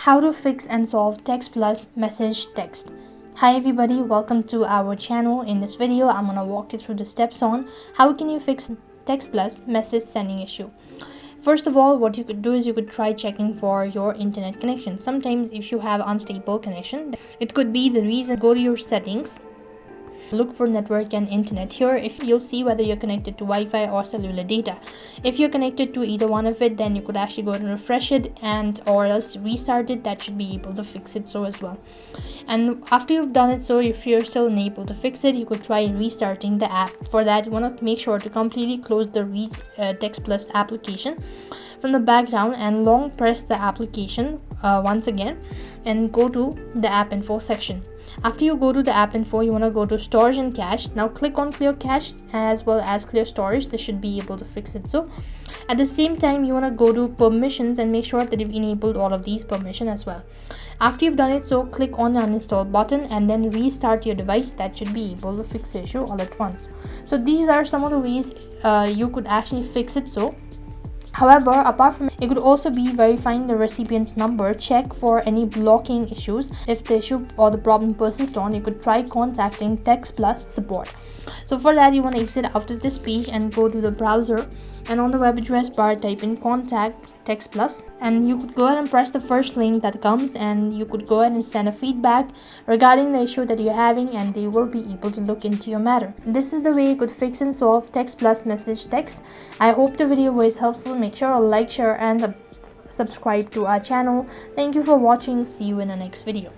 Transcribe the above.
How to fix and solve TextPlus message text. Hi everybody, welcome to our channel. In this video I'm going to walk you through the steps on how can you fix TextPlus message sending issue. First of all, what you could do is you could try checking for your internet connection. Sometimes if you have unstable connection, it could be the reason. Go to your settings, look for network and internet. Here if you'll see whether you're connected to Wi-Fi or cellular data. If you're connected to either one of it, then you could actually go and refresh it and or else restart it. That should be able to fix it so as well. And after you've done it, so if you're still unable to fix it, you could try restarting the app. For that, you want to make sure to completely close the TextPlus application from the background and long press the application once again and go to the app info section. After you go to the app info, you want to go to storage and cache. Now click on clear cache as well as clear storage. This should be able to fix it. So at the same time, you want to go to permissions and make sure that you've enabled all of these permissions as well. After you've done it, so click on the uninstall button and then restart your device. That should be able to fix the issue all at once. So these are some of the ways you could actually fix it. However, apart from it, you could also be verifying the recipient's number, check for any blocking issues. If the issue or the problem persists on, you could try contacting TextPlus support. So for that, you want to exit out of this page and go to the browser, and on the web address bar type in contact TextPlus, and you could go ahead and press the first link that comes, and you could go ahead and send a feedback regarding the issue that you're having, and they will be able to look into your matter. This is the way you could fix and solve TextPlus message text. I hope the video was helpful. Make sure to like, share and subscribe to our channel. Thank you for watching. See you in the next video.